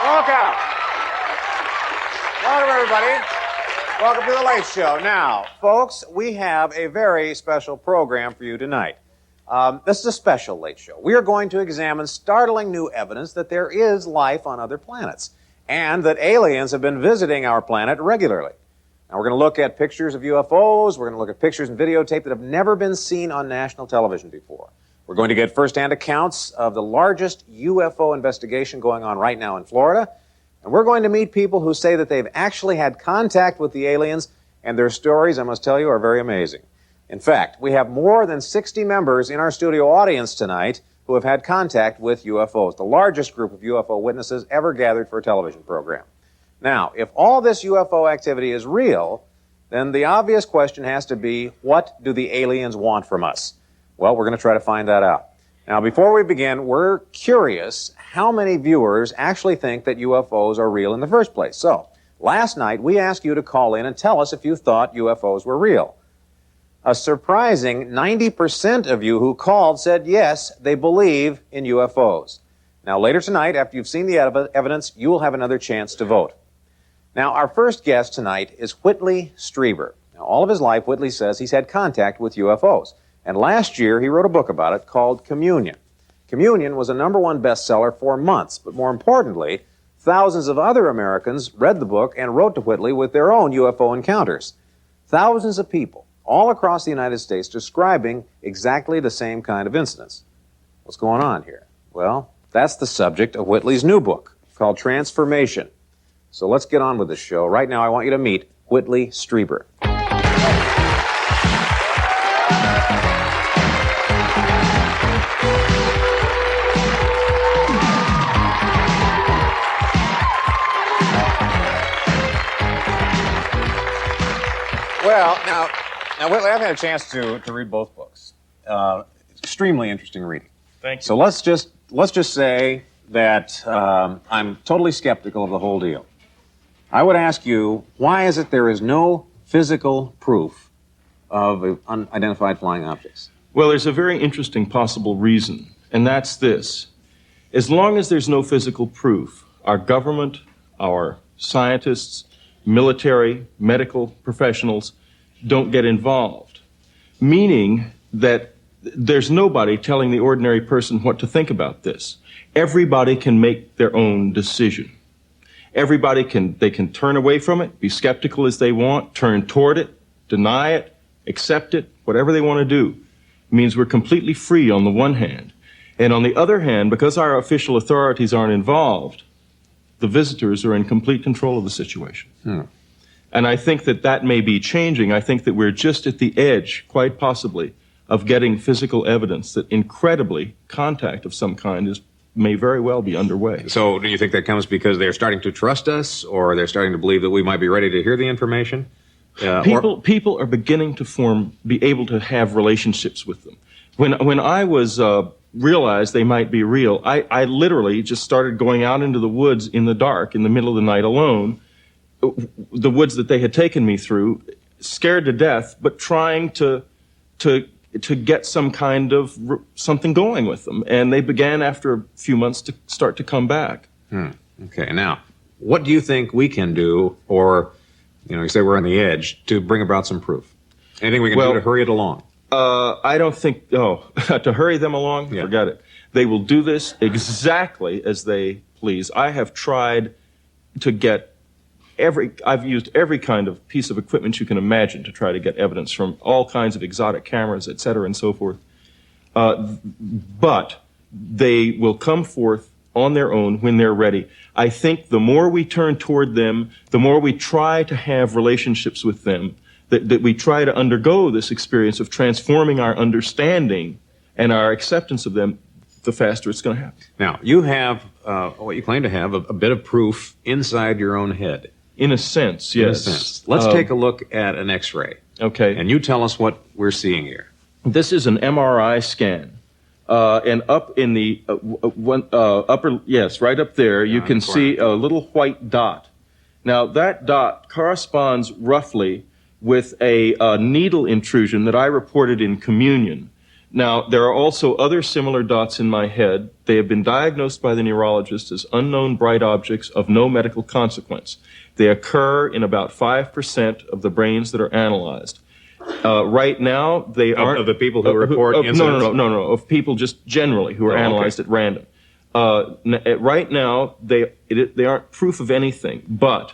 Welcome. Welcome, everybody. Welcome to The Late Show. Now, folks, we have a very special program for you tonight. This is a special Late Show. We are going to examine startling new evidence that there is life on other planets and that aliens have been visiting our planet regularly. Now, we're going to look at pictures of UFOs. We're going to look at pictures and videotape that have never been seen on national television before. We're going to get first-hand accounts of the largest UFO investigation going on right now in Florida. And we're going to meet people who say that they've actually had contact with the aliens, and their stories, I must tell you, are very amazing. In fact, we have more than 60 members in our studio audience tonight who have had contact with UFOs, the largest group of UFO witnesses ever gathered for a television program. Now, if all this UFO activity is real, then the obvious question has to be, what do the aliens want from us? Well, we're going to try to find that out. Now, before we begin, we're curious how many viewers actually think that UFOs are real in the first place. So, last night, we asked you to call in and tell us if you thought UFOs were real. A surprising 90% of you who called said yes, they believe in UFOs. Now, later tonight, after you've seen the evidence, you will have another chance to vote. Now, our first guest tonight is Whitley Strieber. Now, all of his life, Whitley says he's had contact with UFOs. And last year, he wrote a book about it called Communion. Communion was a #1 bestseller for months, but more importantly, thousands of other Americans read the book and wrote to Whitley with their own UFO encounters. Thousands of people all across the United States describing exactly the same kind of incidents. What's going on here? Well, that's the subject of Whitley's new book called Transformation. So let's get on with this show. Right now, I want you to meet Whitley Strieber. Well, now, Whitley, I've had a chance to read both books. Extremely interesting reading. Thank you. So let's just say that I'm totally skeptical of the whole deal. I would ask you, why is it there is no physical proof of unidentified flying objects? Well, there's a very interesting possible reason, and that's this. As long as there's no physical proof, our government, our scientists, military, medical professionals don't get involved, meaning that there's nobody telling the ordinary person what to think about this. Everybody can make their own decision. Everybody can turn away from it, be skeptical as they want, turn toward it, deny it, accept it, whatever they want to do. It means we're completely free on the one hand. And on the other hand, because our official authorities aren't involved, the visitors are in complete control of the situation. And I think that may be changing. I think that we're just at the edge, quite possibly, of getting physical evidence that incredibly contact of some kind may very well be underway. So do you think that comes because they're starting to trust us, or they're starting to believe that we might be ready to hear the information? People are beginning to be able to have relationships with them. When I was realized they might be real, I literally just started going out into the woods in the dark, in the middle of the night alone, the woods that they had taken me through, scared to death, but trying to get some kind of something going with them. And they began after a few months to start to come back. Okay, now, what do you think we can do, or, you say we're on the edge, to bring about some proof? Anything we can do to hurry it along? I don't think, to hurry them along? Yeah. Forget it. They will do this exactly as they please. I have tried to get I've used every kind of piece of equipment you can imagine to try to get evidence from all kinds of exotic cameras, et cetera, and so forth. But they will come forth on their own when they're ready. I think the more we turn toward them, the more we try to have relationships with them, that we try to undergo this experience of transforming our understanding and our acceptance of them, the faster it's going to happen. Now, you have what you claim to have, a bit of proof inside your own head. In a sense, yes. In a sense. Let's take a look at an X-ray. Okay. And you tell us what we're seeing here. This is an MRI scan. And up in the upper, yes, right up there, you can see a little white dot. Now, that dot corresponds roughly with a needle intrusion that I reported in Communion. Now, there are also other similar dots in my head. They have been diagnosed by the neurologist as unknown bright objects of no medical consequence. They occur in about 5% of the brains that are analyzed. Right now, they aren't... Of the people who report incidents? No, of people just generally who are analyzed at random. Right now, they aren't proof of anything, but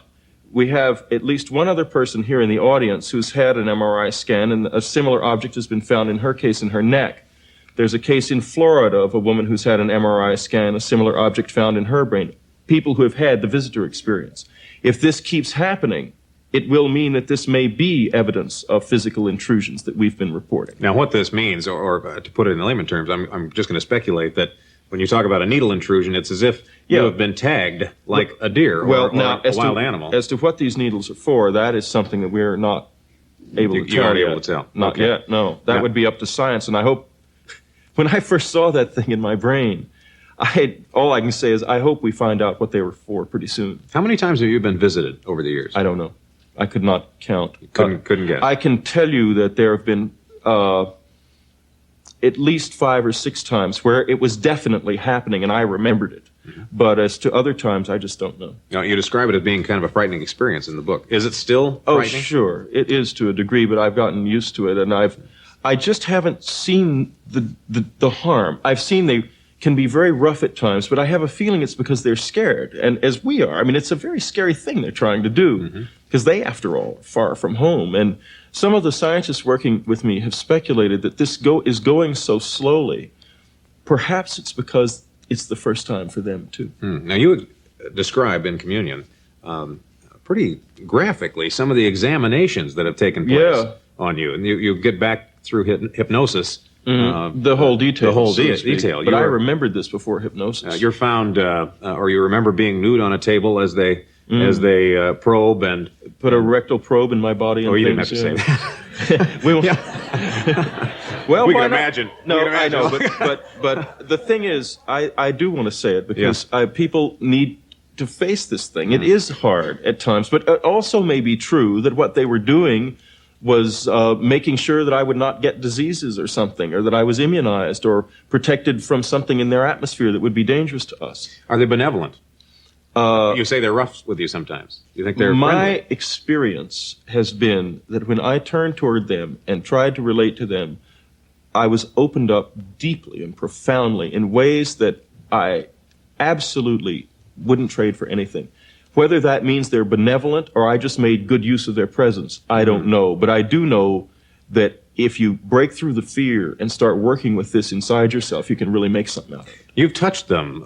we have at least one other person here in the audience who's had an MRI scan, and a similar object has been found in her case in her neck. There's a case in Florida of a woman who's had an MRI scan, a similar object found in her brain. People who have had the visitor experience. If this keeps happening, it will mean that this may be evidence of physical intrusions that we've been reporting. Now, what this means, or to put it in layman terms, I'm just going to speculate that when you talk about a needle intrusion, it's as if you have been tagged like a deer or a wild animal. As to what these needles are for, that is something that we're not able to tell. You aren't able to tell? Not yet, no. That would be up to science, and I hope... When I first saw that thing in my brain, all I can say is I hope we find out what they were for pretty soon. How many times have you been visited over the years? I don't know. I could not count. Couldn't guess. I can tell you that there have been at least 5 or 6 times where it was definitely happening and I remembered it. Mm-hmm. But as to other times, I just don't know. Now, you describe it as being kind of a frightening experience in the book. Is it still frightening? Oh, sure. It is to a degree, but I've gotten used to it, and I just haven't seen the harm. I've seen they can be very rough at times, but I have a feeling it's because they're scared, and as we are. I mean, it's a very scary thing they're trying to do, because they, after all, are far from home. And some of the scientists working with me have speculated that this is going so slowly. Perhaps it's because it's the first time for them, too. Now, you describe in Communion pretty graphically some of the examinations that have taken place on you. And you get back through hypnosis. The whole detail. The whole detail. But I remembered this before hypnosis. You're found, or you remember being nude on a table as they probe and put a rectal probe in my body. And you didn't have to say that. Well, we can imagine. No, I know, but the thing is, I do want to say it because people need to face this thing. It is hard at times, but it also may be true that what they were doing was making sure that I would not get diseases or something, or that I was immunized or protected from something in their atmosphere that would be dangerous to us. Are they benevolent? You say they're rough with you sometimes. You think they're My friendly? experience has been that when I turned toward them and tried to relate to them, I was opened up deeply and profoundly in ways that I absolutely wouldn't trade for anything. Whether that means they're benevolent or I just made good use of their presence, I don't know. But I do know that if you break through the fear and start working with this inside yourself, you can really make something out of it. You've touched them,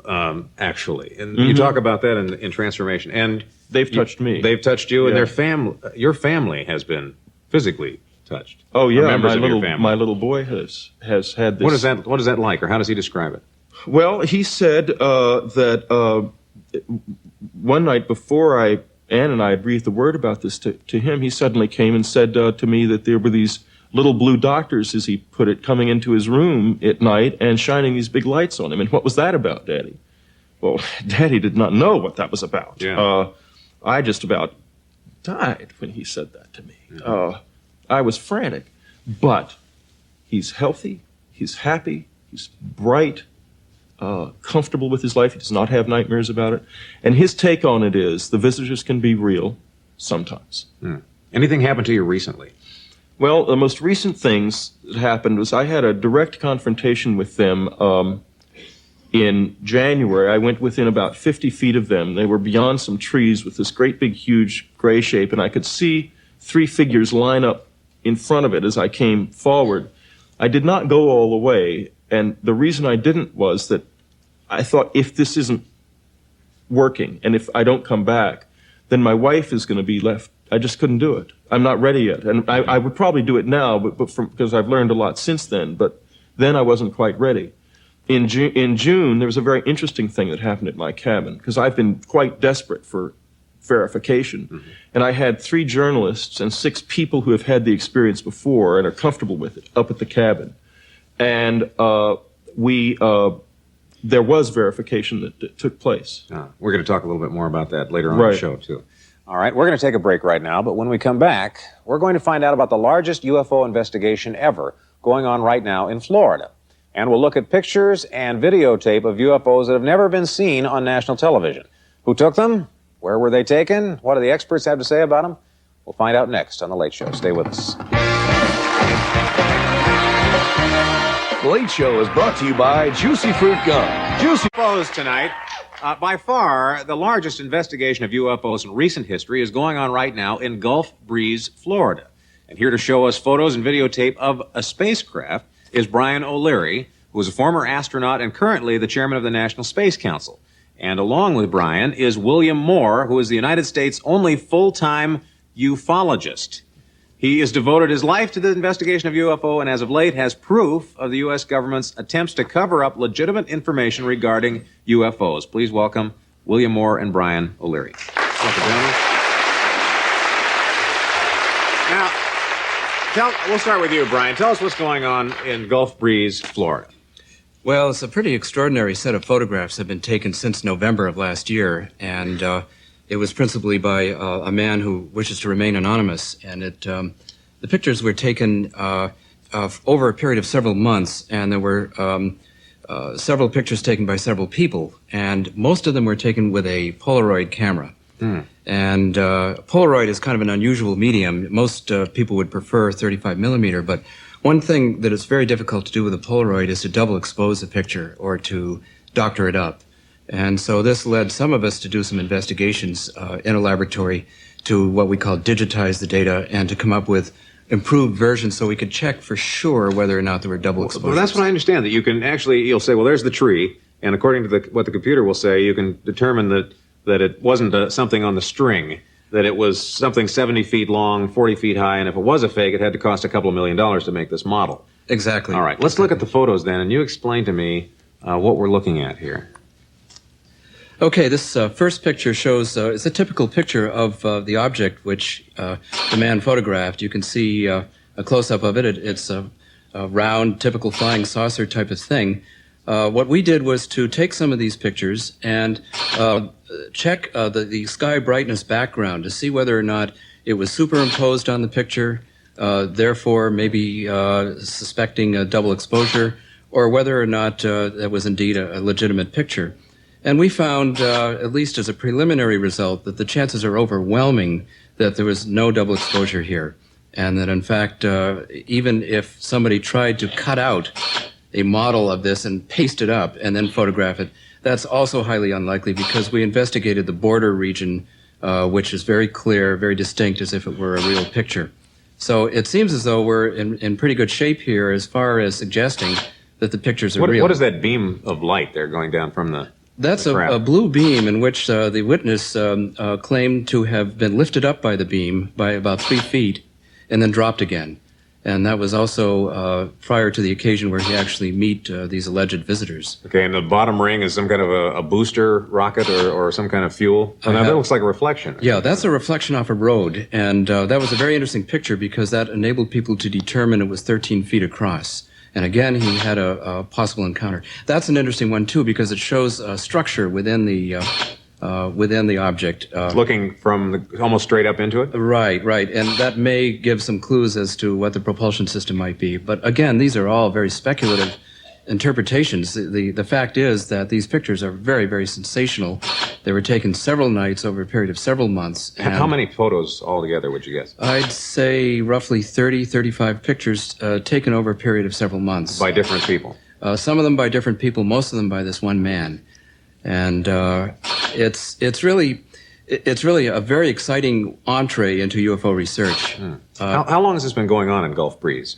actually. And you talk about that in Transformation. And they've touched me. They've touched you, and their your family has been physically touched. Oh, yeah. My little boy has had this. What is that like, or how does he describe it? Well, he said that one night before Ann and I had breathed the word about this to him, he suddenly came and said to me that there were these little blue doctors, as he put it, coming into his room at night and shining these big lights on him. And what was that about, Daddy? Well, Daddy did not know what that was about. Yeah. I just about died when he said that to me. I was frantic. But he's healthy, he's happy, he's bright, comfortable with his life. He does not have nightmares about it. And his take on it is the visitors can be real sometimes. Anything happened to you recently? Well, the most recent things that happened was I had a direct confrontation with them in January. I went within about 50 feet of them. They were beyond some trees with this great big huge gray shape, and I could see 3 figures line up in front of it as I came forward. I did not go all the way, and the reason I didn't was that I thought if this isn't working and if I don't come back, then my wife is going to be left. I just couldn't do it. I'm not ready yet. And I would probably do it now, because I've learned a lot since then, but then I wasn't quite ready. In June, there was a very interesting thing that happened at my cabin, because I've been quite desperate for verification. And I had 3 journalists and 6 people who have had the experience before and are comfortable with it up at the cabin. And there was verification that took place. We're going to talk a little bit more about that later on in the show, too. All right, we're going to take a break right now, but when we come back, we're going to find out about the largest UFO investigation ever, going on right now in Florida. And we'll look at pictures and videotape of UFOs that have never been seen on national television. Who took them? Where were they taken? What do the experts have to say about them? We'll find out next on The Late Show. Stay with us. The Late Show is brought to you by Juicy Fruit Gum. Juicy UFOs tonight. By far, the largest investigation of UFOs in recent history is going on right now in Gulf Breeze, Florida. And here to show us photos and videotape of a spacecraft is Brian O'Leary, who is a former astronaut and currently the chairman of the National Space Council. And along with Brian is William Moore, who is the United States' only full-time ufologist. He has devoted his life to the investigation of UFO and as of late has proof of the U.S. government's attempts to cover up legitimate information regarding UFOs. Please welcome William Moore and Brian O'Leary. Welcome, gentlemen. Now, we'll start with you, Brian. Tell us what's going on in Gulf Breeze, Florida. Well, it's a pretty extraordinary set of photographs that have been taken since November of last year, and it was principally by a man who wishes to remain anonymous, and the pictures were taken over a period of several months, and there were several pictures taken by several people, and most of them were taken with a Polaroid camera. And Polaroid is kind of an unusual medium. Most people would prefer 35 millimeter, but one thing that is very difficult to do with a Polaroid is to double expose a picture or to doctor it up. And so this led some of us to do some investigations in a laboratory to what we call digitize the data and to come up with improved versions so we could check for sure whether or not there were double exposures. Well, that's what I understand, that you can actually, you'll say, well, there's the tree, and according to what the computer will say, you can determine that it wasn't something on the string, that it was something 70 feet long, 40 feet high, and if it was a fake, it had to cost a couple of $1 million to make this model. Exactly. All right, let's look at the photos then, and you explain to me what we're looking at here. Okay, this first picture shows, it's a typical picture of the object which the man photographed. You can see a close-up of it. It's a round, typical flying saucer type of thing. What we did was to take some of these pictures and check the sky brightness background to see whether or not it was superimposed on the picture, therefore maybe suspecting a double exposure, or whether or not that was indeed a legitimate picture. And we found, at least as a preliminary result, that the chances are overwhelming that there was no double exposure here. And that, in fact, even if somebody tried to cut out a model of this and paste it up and then photograph it, that's also highly unlikely because we investigated the border region, which is very clear, very distinct, as if it were a real picture. So it seems as though we're in pretty good shape here as far as suggesting that the pictures are real. What is that beam of light there going down from the... That's a blue beam in which the witness claimed to have been lifted up by the beam by about 3 feet and then dropped again. And that was also prior to the occasion where he actually met these alleged visitors. Okay, and the bottom ring is some kind of a booster rocket or some kind of fuel? Oh, now that looks like a reflection. Yeah, that's a reflection off a road. And that was a very interesting picture because that enabled people to determine it was 13 feet across. And again, he had a possible encounter. That's an interesting one, too, because it shows a structure within the object. Looking from almost straight up into it? Right. And that may give some clues as to what the propulsion system might be. But again, these are all very speculative interpretations. The fact is that these pictures are very, very sensational. They were taken several nights over a period of several months. And how many photos altogether would you guess? I'd say roughly 30, 35 pictures taken over a period of several months. By different people? Some of them by different people, most of them by this one man. And it's really a very exciting entree into UFO research. How long has this been going on in Gulf Breeze?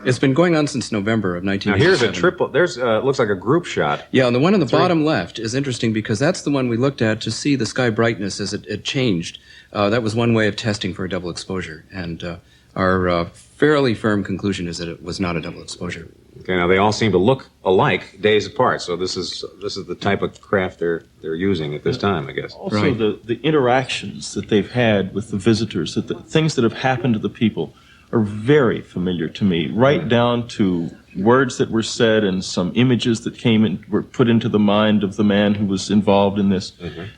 It's been going on since November of 1987. Now here's a triple. There's looks like a group shot. Yeah, and the one on the bottom left is interesting because that's the one we looked at to see the sky brightness as it changed. That was one way of testing for a double exposure, and our fairly firm conclusion is that it was not a double exposure. Okay, now they all seem to look alike days apart. So this is the type of craft they're using at this time, I guess. Also, right. the interactions that they've had with the visitors, the things that have happened to the people, are very familiar to me, right down to words that were said and some images that were put into the mind of the man who was involved in this,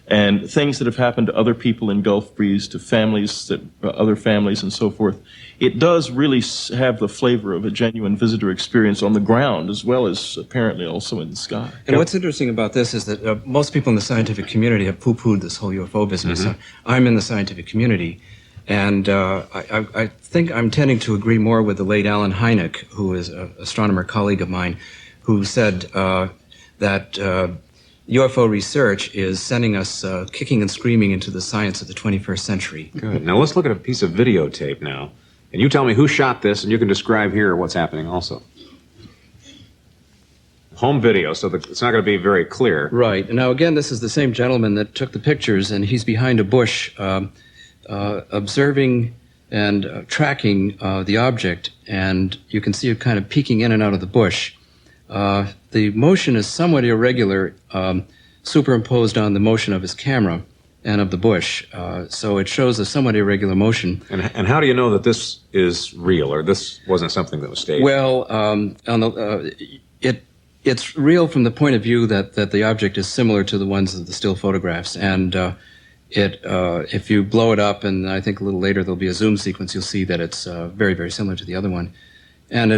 and things that have happened to other people in Gulf Breeze, to families other families and so forth. It does really have the flavor of a genuine visitor experience on the ground, as well as apparently also in the sky. And what's interesting about this is that most people in the scientific community have poo-pooed this whole UFO business. I'm in the scientific community, and I think I'm tending to agree more with the late Alan Hynek, who is an astronomer colleague of mine, who said that UFO research is sending us kicking and screaming into the science of the 21st century. Good. Now let's look at a piece of videotape now. And you tell me who shot this, and you can describe here what's happening also. Home video, so it's not going to be very clear. Right. Now, again, this is the same gentleman that took the pictures, and he's behind a bush observing and tracking the object, and you can see it kind of peeking in and out of the bush. The motion is somewhat irregular, superimposed on the motion of his camera and of the bush. So it shows a somewhat irregular motion. And how do you know that this is real, or this wasn't something that was staged? Well, it's real from the point of view that the object is similar to the ones of the still photographs. And if you blow it up, and I think a little later there'll be a zoom sequence, you'll see that it's very, very similar to the other one. And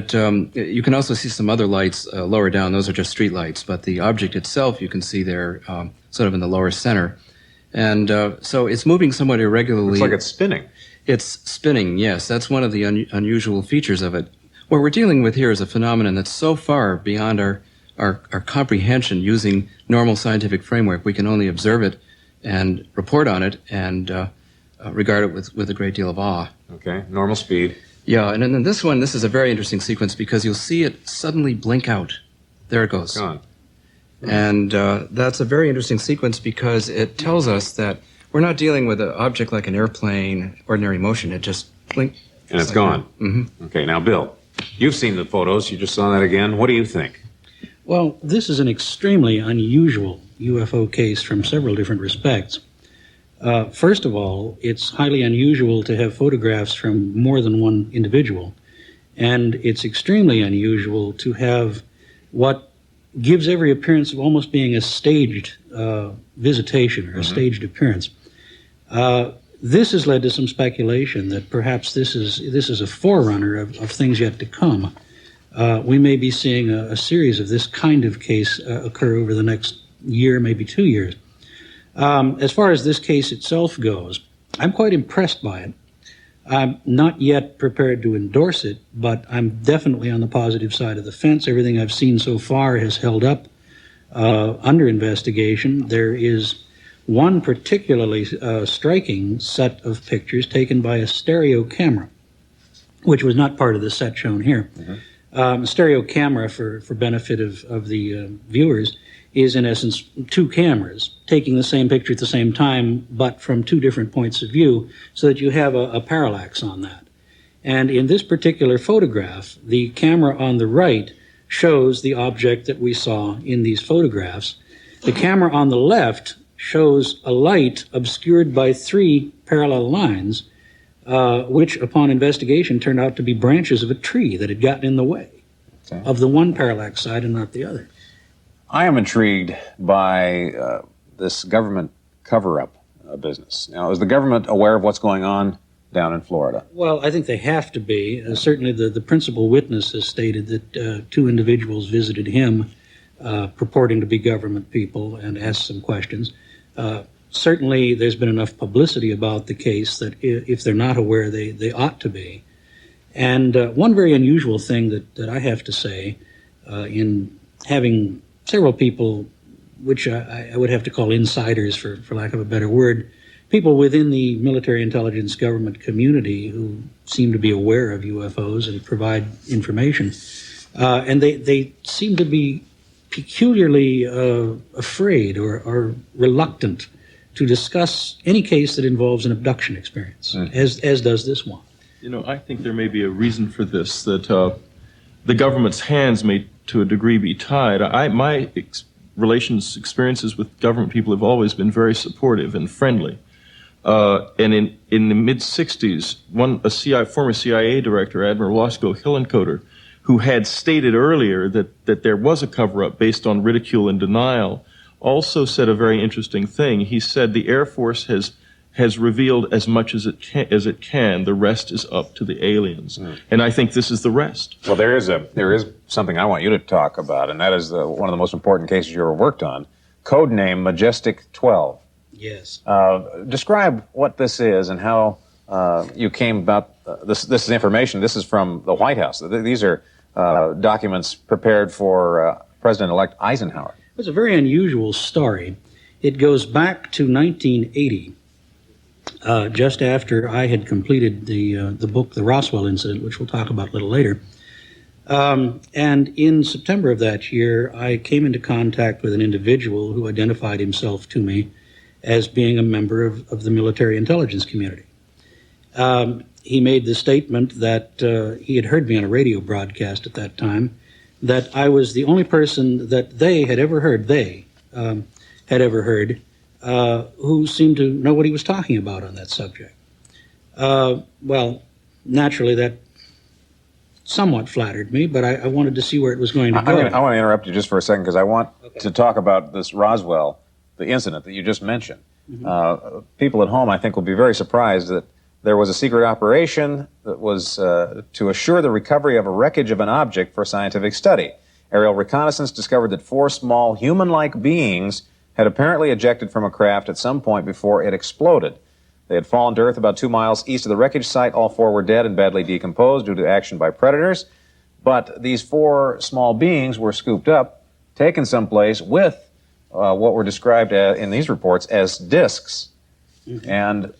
you can also see some other lights lower down. Those are just street lights. But the object itself, you can see there sort of in the lower center. And so it's moving somewhat irregularly. Looks like it's spinning. It's spinning, yes. That's one of the unusual features of it. What we're dealing with here is a phenomenon that's so far beyond our comprehension using normal scientific framework. We can only observe it and report on it and regard it with a great deal of awe. Okay, normal speed. Yeah, and then this one, this is a very interesting sequence because you'll see it suddenly blink out. There it goes. Gone. And that's a very interesting sequence because it tells us that we're not dealing with an object like an airplane, ordinary motion. It just blink. And it's gone. Mm-hmm. Okay, now, Bill, you've seen the photos. You just saw that again. What do you think? Well, this is an extremely unusual UFO case from several different respects. First of all, it's highly unusual to have photographs from more than one individual. And it's extremely unusual to have what gives every appearance of almost being a staged visitation or a staged appearance. This has led to some speculation that perhaps this is a forerunner of things yet to come. We may be seeing a series of this kind of case occur over the next year, maybe 2 years. As far as this case itself goes, I'm quite impressed by it. I'm not yet prepared to endorse it, but I'm definitely on the positive side of the fence. Everything I've seen so far has held up under investigation. There is one particularly striking set of pictures taken by a stereo camera, which was not part of the set shown here. A stereo camera, for benefit of the viewers, is in essence two cameras taking the same picture at the same time, but from two different points of view, so that you have a parallax on that. And in this particular photograph, the camera on the right shows the object that we saw in these photographs. The camera on the left shows a light obscured by three parallel lines, which upon investigation turned out to be branches of a tree that had gotten in the way of the one parallax side and not the other. I am intrigued by this government cover-up business. Now, is the government aware of what's going on down in Florida? Well, I think they have to be. Certainly the principal witness has stated that two individuals visited him purporting to be government people and asked some questions. Certainly there's been enough publicity about the case that if they're not aware, they ought to be. And one very unusual thing that I have to say in having several people, which I would have to call insiders for lack of a better word, people within the military intelligence government community who seem to be aware of UFOs and provide information. And they seem to be peculiarly afraid or reluctant to discuss any case that involves an abduction experience, as does this one. You know, I think there may be a reason for this, that the government's hands may, to a degree, be tied. My experiences with government people have always been very supportive and friendly. And in the mid-'60s, former CIA director, Admiral Roscoe Hillenkoetter, who had stated earlier that there was a cover-up based on ridicule and denial, also said a very interesting thing. He said the Air Force has revealed as much as it can. The rest is up to the aliens. And I think this is the rest. Well, there is something I want you to talk about, and that is one of the most important cases you ever worked on, codename Majestic 12. Yes. Describe what this is and how you came about this. This is information. This is from the White House. These are documents prepared for President-elect Eisenhower. It's a very unusual story. It goes back to 1980, just after I had completed the book, The Roswell Incident, which we'll talk about a little later. And in September of that year, I came into contact with an individual who identified himself to me as being a member of the military intelligence community. He made the statement that he had heard me on a radio broadcast at that time, that I was the only person that they had ever heard, who seemed to know what he was talking about on that subject. Well, naturally, that somewhat flattered me, but I wanted to see where it was going to go. I want to interrupt you just for a second because I want to talk about this Roswell, the incident that you just mentioned. People at home, I think, will be very surprised that there was a secret operation that was to assure the recovery of a wreckage of an object for scientific study. Aerial reconnaissance discovered that 4 small human-like beings had apparently ejected from a craft at some point before it exploded. They had fallen to Earth about 2 miles east of the wreckage site. All 4 were dead and badly decomposed due to action by predators. But these 4 small beings were scooped up, taken someplace with what were described in these reports as discs. And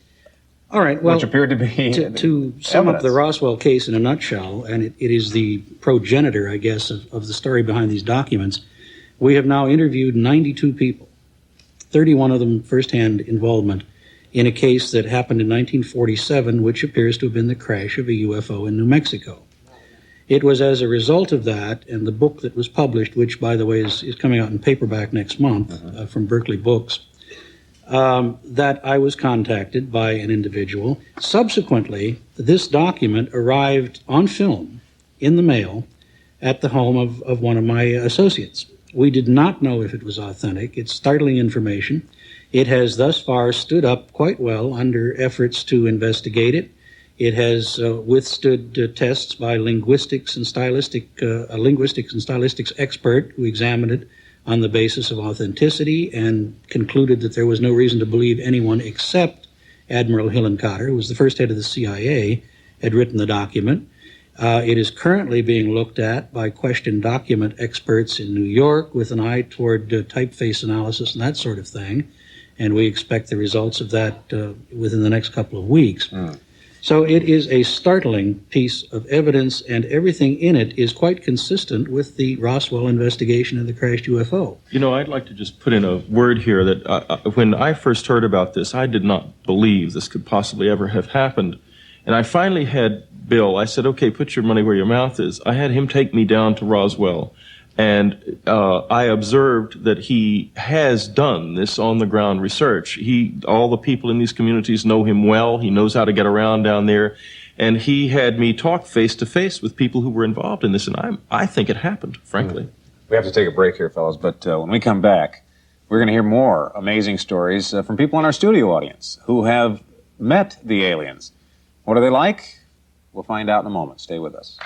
all right, well, which appeared to be to sum up the Roswell case in a nutshell, and it is the progenitor, I guess, of the story behind these documents. We have now interviewed 92 people, 31 of them firsthand involvement in a case that happened in 1947, which appears to have been the crash of a UFO in New Mexico. It was as a result of that, and the book that was published, which, by the way, is coming out in paperback next month from Berkeley Books, that I was contacted by an individual. Subsequently, this document arrived on film in the mail at the home of one of my associates. We did not know if it was authentic. It's startling information. It has thus far stood up quite well under efforts to investigate it. It has withstood tests by a linguistics and stylistics expert who examined it on the basis of authenticity and concluded that there was no reason to believe anyone except Admiral Hillenkoetter, who was the first head of the CIA, had written the document. It is currently being looked at by question document experts in New York with an eye toward typeface analysis and that sort of thing, and we expect the results of that within the next couple of weeks. So it is a startling piece of evidence, and everything in it is quite consistent with the Roswell investigation of the crashed UFO. You know, I'd like to just put in a word here that when I first heard about this, I did not believe this could possibly ever have happened. And I finally had Bill, I said, okay, put your money where your mouth is. I had him take me down to Roswell, and I observed that he has done this on-the-ground research. All the people in these communities know him well. He knows how to get around down there. And he had me talk face-to-face with people who were involved in this, and I think it happened, frankly. We have to take a break here, fellas, but when we come back, we're going to hear more amazing stories from people in our studio audience who have met the aliens. What are they like? We'll find out in a moment. Stay with us.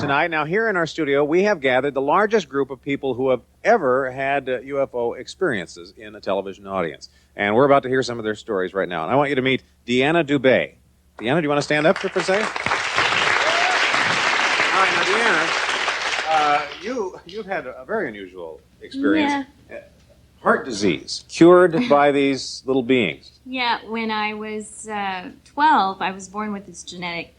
Tonight, now here in our studio, we have gathered the largest group of people who have ever had UFO experiences in a television audience. And we're about to hear some of their stories right now. And I want you to meet Deanna Dubé. Deanna, do you want to stand up for a second? All right, now, Deanna, you've had a very unusual experience. Yeah. Heart disease, cured by these little beings. Yeah, when I was 12, I was born with this genetic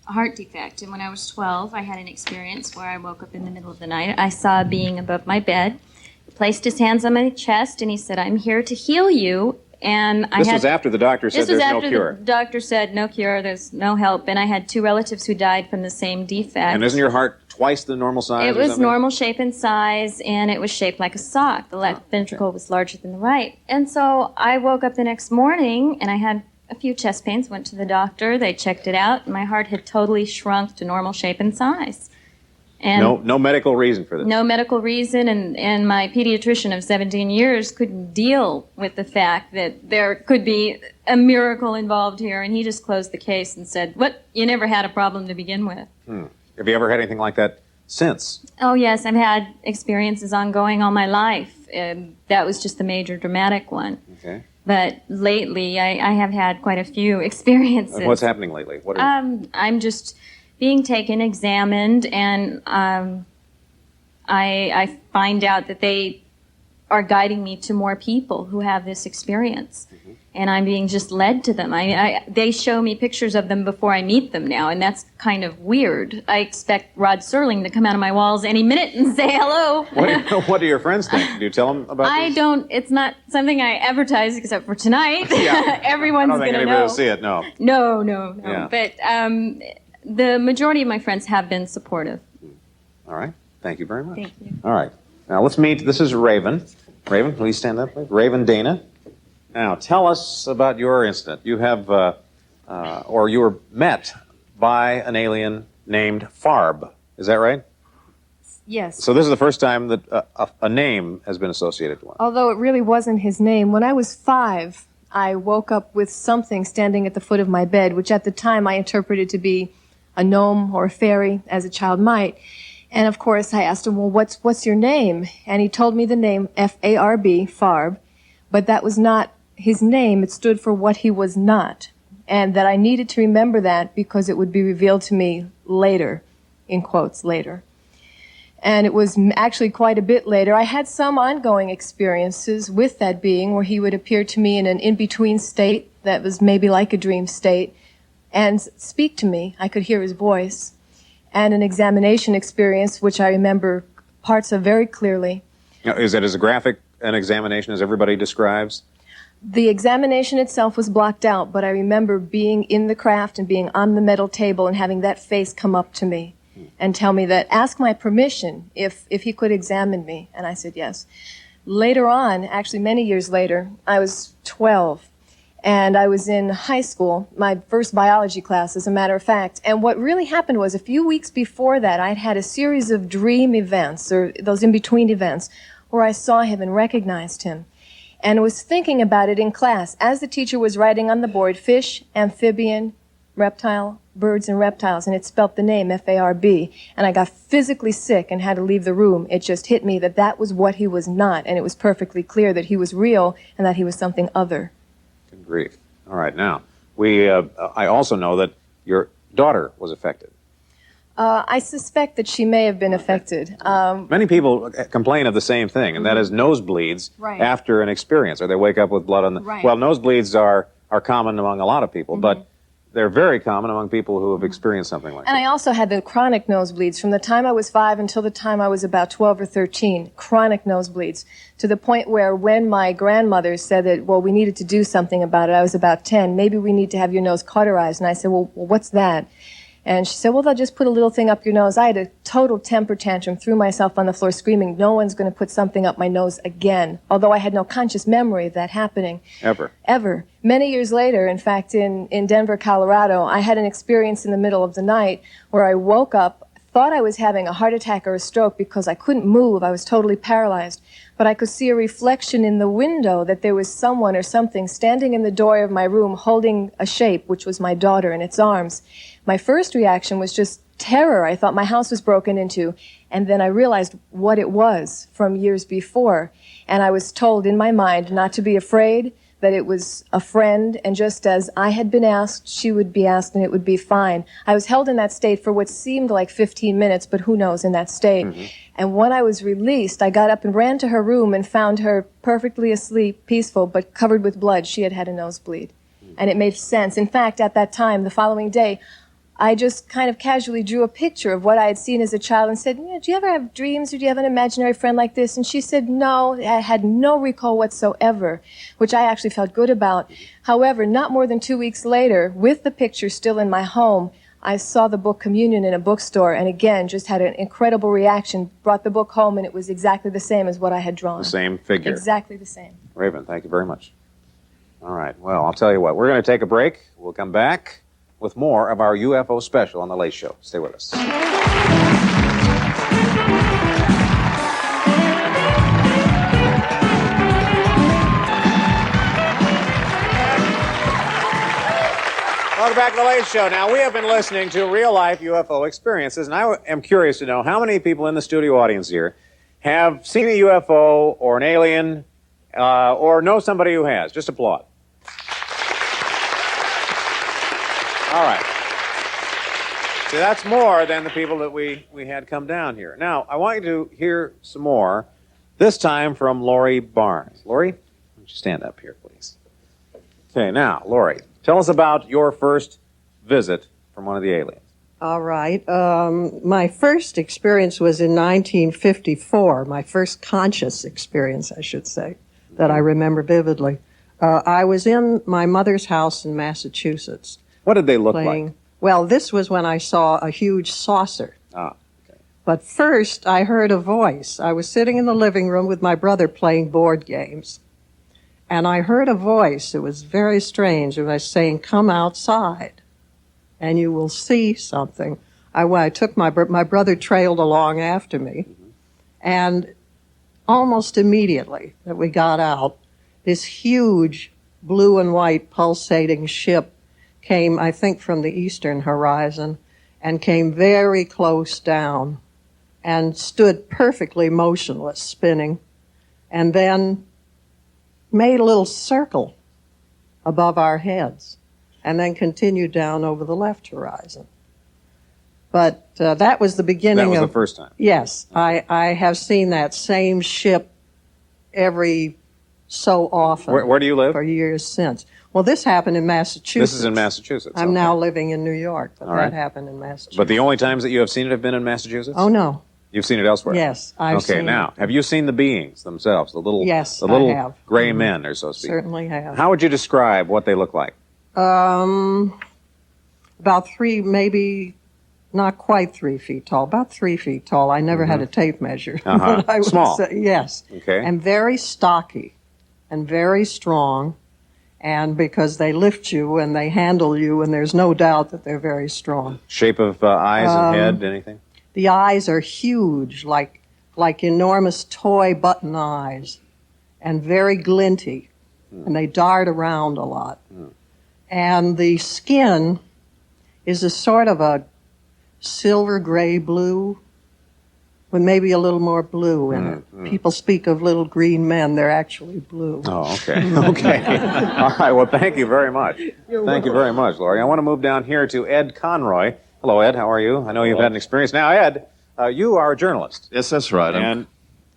heart defect. And when I was 12, I had an experience where I woke up in the middle of the night. I saw a being above my bed. He placed his hands on my chest, and he said, "I'm here to heal you. And This was after the doctor said this was there's no after cure. the doctor said no cure, there's no help, and I had 2 relatives who died from the same defect. And isn't your heart twice the normal size? It or was something? normal shape and size, and it was shaped like a sock. The left ventricle was larger than the right. And so I woke up the next morning, and I had a few chest pains, went to the doctor, they checked it out, and my heart had totally shrunk to normal shape and size. And No medical reason for this. no medical reason, and my pediatrician of 17 years couldn't deal with the fact that there could be a miracle involved here, and he just closed the case and said, "What? You never had a problem to begin with." Have you ever had anything like that since? Oh, yes, I've had experiences ongoing all my life, and that was just the major dramatic one. Okay. But lately, I have had quite a few experiences. And what's happening lately? What are I'm just being taken, examined, and I find out that they are guiding me to more people who have this experience. And I'm being just led to them. They show me pictures of them before I meet them now, and that's kind of weird. I expect Rod Serling to come out of my walls any minute and say hello. what do your friends think? Do you tell them about I this? don't. It's not something I advertise except for tonight. Yeah. Everyone's I don't think going to anybody know. will see it, no. No. Yeah. But the majority of my friends have been supportive. All right. Thank you very much. Thank you. All right. Now let's meet. This is Raven. Raven, please stand up, please. Raven Dana. Now, tell us about your incident. You have, or you were met by an alien named Farb. Is that right? Yes. So this is the first time that a name has been associated to one. Although it really wasn't his name. When I was 5, I woke up with something standing at the foot of my bed, which at the time I interpreted to be a gnome or a fairy, as a child might. And of course, I asked him, well, what's your name? And he told me the name F-A-R-B, Farb, but that was not his name. It stood for what he was not. And that I needed to remember that because it would be revealed to me later, in quotes, later. And it was actually quite a bit later. I had some ongoing experiences with that being where he would appear to me in an in-between state that was maybe like a dream state and speak to me. I could hear his voice. And an examination experience, which I remember parts of very clearly. Now, is it as graphic an examination as everybody describes? The examination itself was blocked out, but I remember being in the craft and being on the metal table and having that face come up to me and tell me that, ask my permission if he could examine me. And I said yes. Later on, actually many years later, I was 12, and I was in high school, my first biology class, as a matter of fact. And what really happened was a few weeks before that, I'd had a series of dream events, or those in-between events, where I saw him and recognized him. And was thinking about it in class as the teacher was writing on the board, fish, amphibian, reptile, birds and reptiles, and it spelt the name F-A-R-B. And I got physically sick and had to leave the room. It just hit me that that was what he was not, and it was perfectly clear that he was real and that he was something other. Good grief. All right, now, I also know that your daughter was affected. I suspect that she may have been affected. Many people complain of the same thing, and that is nosebleeds Right. after an experience, or they wake up with blood on the... Right. Well, nosebleeds are common among a lot of people, but they're very common among people who have experienced something like And that. I also had the chronic nosebleeds from the time I was 5 until the time I was about 12 or 13. Chronic nosebleeds, to the point where when my grandmother said that, well, we needed to do something about it, I was about 10, maybe we need to have your nose cauterized. And I said, well, what's that? And she said, well, they'll just put a little thing up your nose. I had a total temper tantrum, threw myself on the floor screaming, no one's going to put something up my nose again, although I had no conscious memory of that happening. Ever. Many years later, in fact, in Denver, Colorado, I had an experience in the middle of the night where I woke up, thought I was having a heart attack or a stroke because I couldn't move. I was totally paralyzed. But I could see a reflection in the window that there was someone or something standing in the doorway of my room holding a shape, which was my daughter, in its arms. My first reaction was just terror. I thought my house was broken into. And then I realized what it was from years before. And I was told in my mind not to be afraid, that it was a friend, and just as I had been asked, she would be asked, and it would be fine. I was held in that state for what seemed like 15 minutes, but who knows, in that state. And when I was released, I got up and ran to her room and found her perfectly asleep, peaceful, but covered with blood. She had had a nosebleed. And it made sense. In fact, at that time, the following day, I just kind of casually drew a picture of what I had seen as a child and said, do you ever have dreams, or do you have an imaginary friend like this? And she said, no, I had no recall whatsoever, which I actually felt good about. However, not more than 2 weeks later, with the picture still in my home, I saw the book Communion in a bookstore, and again, just had an incredible reaction, brought the book home, and it was exactly the same as what I had drawn. The same figure. Exactly the same. Raven, thank you very much. All right, well, I'll tell you what. We're going to take a break. We'll come back with more of our UFO special on The Late Show. Stay with us. Welcome back to The Late Show. Now, we have been listening to real-life UFO experiences, and I am curious to know how many people in the studio audience here have seen a UFO or an alien or know somebody who has. Just applaud. All right. See, that's more than the people that we had come down here. Now, I want you to hear some more, this time from Lori Barnes. Lori, why don't you stand up here, please? Okay, now, Lori, tell us about your first visit from one of the aliens. All right. My first experience was in 1954, my first conscious experience, I should say, that I remember vividly. I was in my mother's house in Massachusetts. What did they look like? Well, this was when I saw a huge saucer. Ah, okay. But first, I heard a voice. I was sitting in the living room with my brother playing board games. And I heard a voice. It was very strange. It was saying, come outside, and you will see something. I took my brother trailed along after me. And almost immediately that we got out, this huge blue and white pulsating ship came, I think, from the eastern horizon and came very close down and stood perfectly motionless, spinning, and then made a little circle above our heads and then continued down over the left horizon. But that was the beginning of... That was the first time? Yes. I have seen that same ship every so often. Where do you live? For years since. Well, this happened in Massachusetts. This is in Massachusetts. I'm okay. now living in New York, but All right. that happened in Massachusetts. But the only times that you have seen it have been in Massachusetts? Oh, no. You've seen it elsewhere? Yes, I've seen Okay, now, have you seen the beings themselves? The little, Yes, the little I have. gray men, or so to speak? Certainly have. How would you describe what they look like? About 3, maybe not quite 3 feet tall, about 3 feet tall. I never had a tape measure. Uh-huh. But I would Small. say, yes. Okay. And very stocky and very strong. And because they lift you and they handle you, and there's no doubt that they're very strong. Shape of eyes and head, anything? The eyes are huge, like enormous toy button eyes, and very glinty, and they dart around a lot. And the skin is a sort of a silver gray blue, with maybe a little more blue in it. People speak of little green men; they're actually blue. Oh, okay. Okay. All right, well, thank you very much. Thank you very much, Lori. I want to move down here to Ed Conroy. Hello, Ed. How are you? I know you've had an experience. Now, Ed, you are a journalist. Yes, that's right. I'm And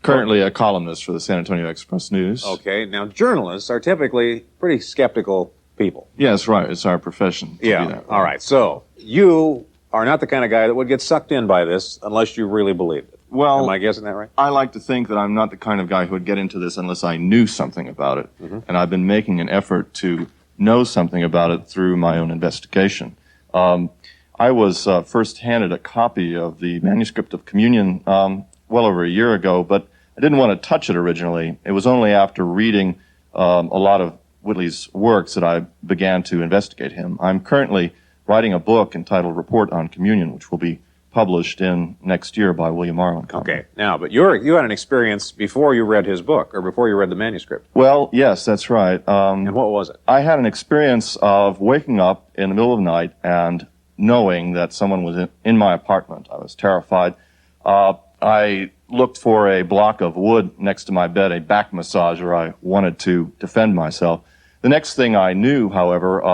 currently a columnist for the San Antonio Express News. okay, now journalists are typically pretty skeptical people. Yes, right. It's our profession to be Yeah. that way. All right. So you are not the kind of guy that would get sucked in by this unless you really believed it. Well, Am I guessing that right? I like to think that I'm not the kind of guy who would get into this unless I knew something about it. And I've been making an effort to know something about it through my own investigation. I was first handed a copy of the manuscript of Communion well over a year ago, but I didn't want to touch it originally. It was only after reading a lot of Whitley's works that I began to investigate him. I'm currently writing a book entitled Report on Communion, which will be published in next year by William Marlin Company. Okay. Now, but you had an experience before you read his book, or before you read the manuscript. Well, yes, that's right. And what was it? I had an experience of waking up in the middle of the night and knowing that someone was in my apartment. I was terrified. I looked for a block of wood next to my bed, a back massager. I wanted to defend myself. The next thing I knew, however,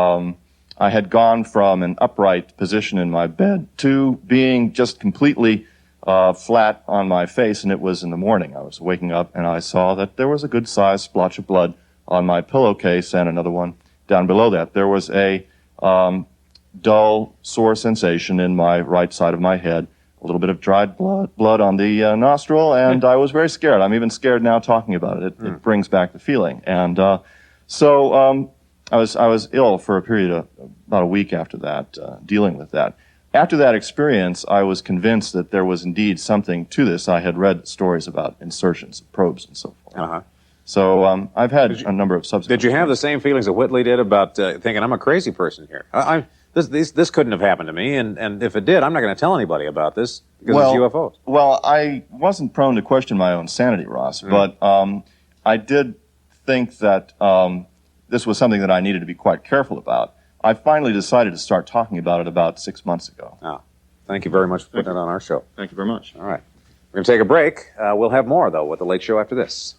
I had gone from an upright position in my bed to being just completely flat on my face, and it was in the morning. I was waking up, and I saw that there was a good-sized splotch of blood on my pillowcase and another one down below that. There was a dull, sore sensation in my right side of my head, a little bit of dried blood on the nostril, and I was very scared. I'm even scared now talking about it. It brings back the feeling. And so I was ill for a period of about a week after that, dealing with that. After that experience, I was convinced that there was indeed something to this. I had read stories about insertions of probes and so forth. Uh-huh. So I've had a number of subsequent... Did you have the same feelings that Whitley did about thinking, I'm a crazy person here? This couldn't have happened to me, and if it did, I'm not going to tell anybody about this because it's UFOs. Well, I wasn't prone to question my own sanity, Ross, but I did think that this was something that I needed to be quite careful about. I finally decided to start talking about it about 6 months ago. Oh, thank you very much for putting it on our show. Thank you very much. All right. We're going to take a break. We'll have more, though, with The Late Show after this.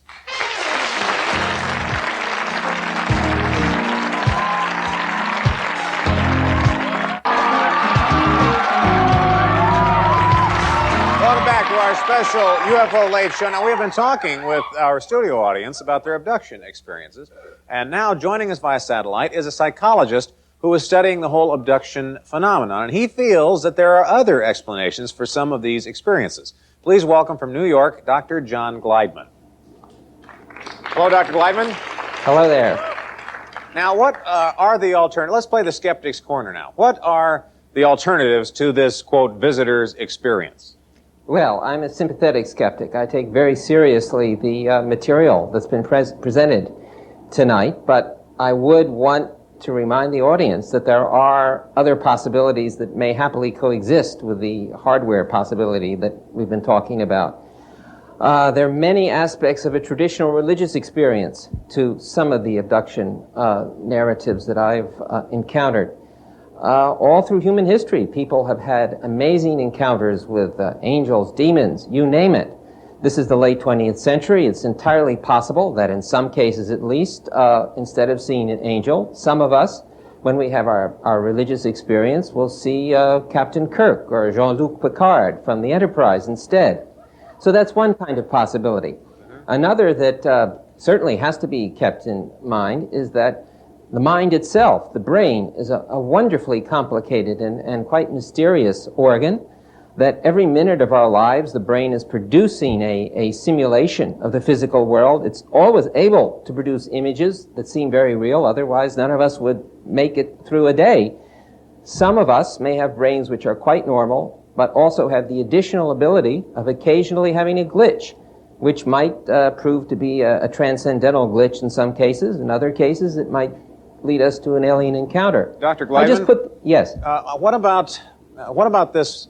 Welcome back to our special UFO Late Show. Now, we have been talking with our studio audience about their abduction experiences. And now joining us via satellite is a psychologist who is studying the whole abduction phenomenon. And he feels that there are other explanations for some of these experiences. Please welcome from New York, Dr. John Gliedman. Hello, Dr. Gliedman. Hello there. Now, what are the alternatives? Let's play the skeptic's corner now. What are the alternatives to this, quote, visitor's experience? Well, I'm a sympathetic skeptic. I take very seriously the material that's been presented tonight, but I would want to remind the audience that there are other possibilities that may happily coexist with the hardware possibility that we've been talking about. There are many aspects of a traditional religious experience to some of the abduction narratives that I've encountered. All through human history, people have had amazing encounters with angels, demons, you name it. This is the late 20th century. It's entirely possible that in some cases at least, instead of seeing an angel, some of us, when we have our religious experience, will see Captain Kirk or Jean-Luc Picard from the Enterprise instead. So that's one kind of possibility. Another that certainly has to be kept in mind is that the mind itself, the brain, is a wonderfully complicated and quite mysterious organ, that every minute of our lives, the brain is producing a simulation of the physical world. It's always able to produce images that seem very real, otherwise none of us would make it through a day. Some of us may have brains which are quite normal, but also have the additional ability of occasionally having a glitch, which might prove to be a transcendental glitch in some cases. In other cases, it might lead us to an alien encounter. Dr. Gliedman? Yes. What about this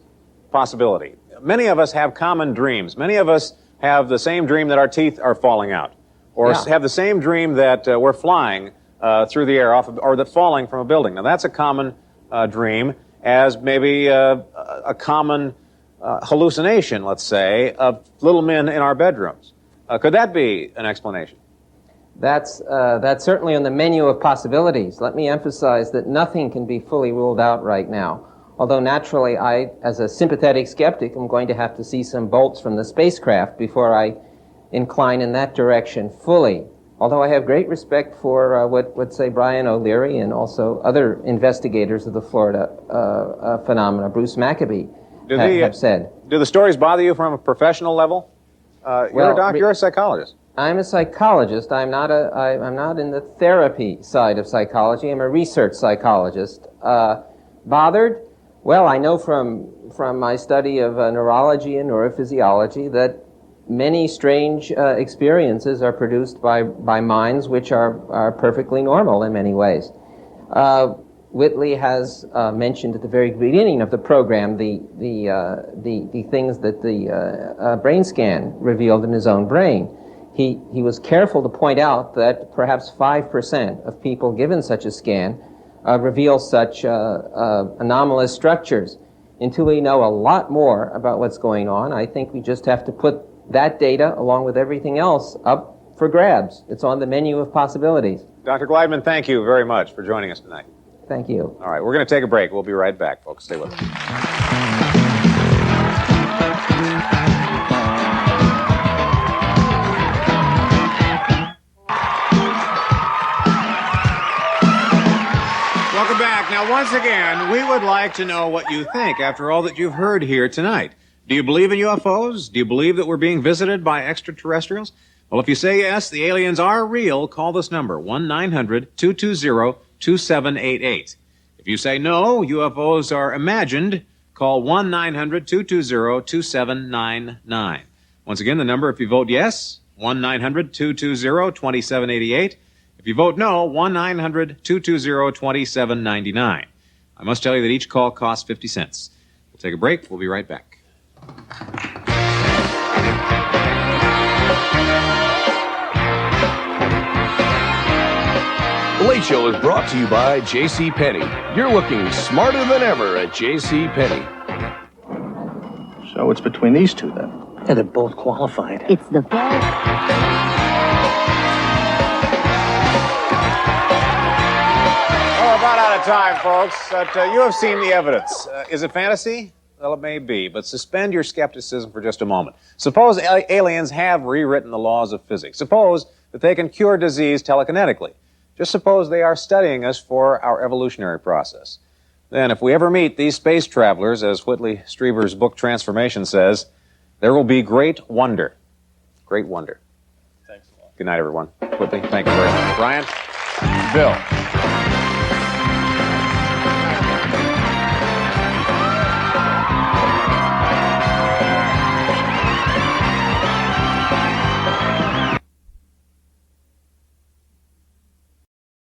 possibility? Many of us have common dreams. Many of us have the same dream that our teeth are falling out, or have the same dream that we're flying through the air or that falling from a building. Now, that's a common dream, as maybe a common hallucination, let's say, of little men in our bedrooms. Could that be an explanation? That's certainly on the menu of possibilities. Let me emphasize that nothing can be fully ruled out right now. Although naturally, I, as a sympathetic skeptic, am going to have to see some bolts from the spacecraft before I incline in that direction fully. Although I have great respect for what say Brian O'Leary and also other investigators of the Florida phenomena, Bruce Maccabee, have said. Do the stories bother you from a professional level? You're a doctor. You're a psychologist. I'm a psychologist. I'm not in the therapy side of psychology. I'm a research psychologist. Bothered? Well, I know from my study of neurology and neurophysiology that many strange experiences are produced by minds which are perfectly normal in many ways. Whitley has mentioned at the very beginning of the program the things that the brain scan revealed in his own brain. He was careful to point out that perhaps 5% of people given such a scan reveal such anomalous structures. Until we know a lot more about what's going on, I think we just have to put that data, along with everything else, up for grabs. It's on the menu of possibilities. Dr. Gliedman, thank you very much for joining us tonight. Thank you. All right, we're going to take a break. We'll be right back, folks. Stay with us. Welcome back. Now, once again, we would like to know what you think after all that you've heard here tonight. Do you believe in UFOs? Do you believe that we're being visited by extraterrestrials? Well, if you say yes, the aliens are real, call this number, 1-900-220-2788. If you say no, UFOs are imagined, call 1-900-220-2799. Once again, the number, if you vote yes, 1-900-220-2788. If you vote no, 1-900-220-2799. I must tell you that each call costs 50 cents. We'll take a break. We'll be right back. The Late Show is brought to you by J.C. Penney. You're looking smarter than ever at J.C. Penney. So it's between these two, then? Yeah, they're both qualified. It's the best. Well, we're about out of time, folks. But you have seen the evidence. Is it fantasy? Well, it may be, but suspend your skepticism for just a moment. Suppose aliens have rewritten the laws of physics. Suppose that they can cure disease telekinetically. Just suppose they are studying us for our evolutionary process. Then, if we ever meet these space travelers, as Whitley Strieber's book Transformation says, there will be great wonder. Great wonder. Thanks a lot. Good night, everyone. Whitley, thank you very much. Brian? Bill.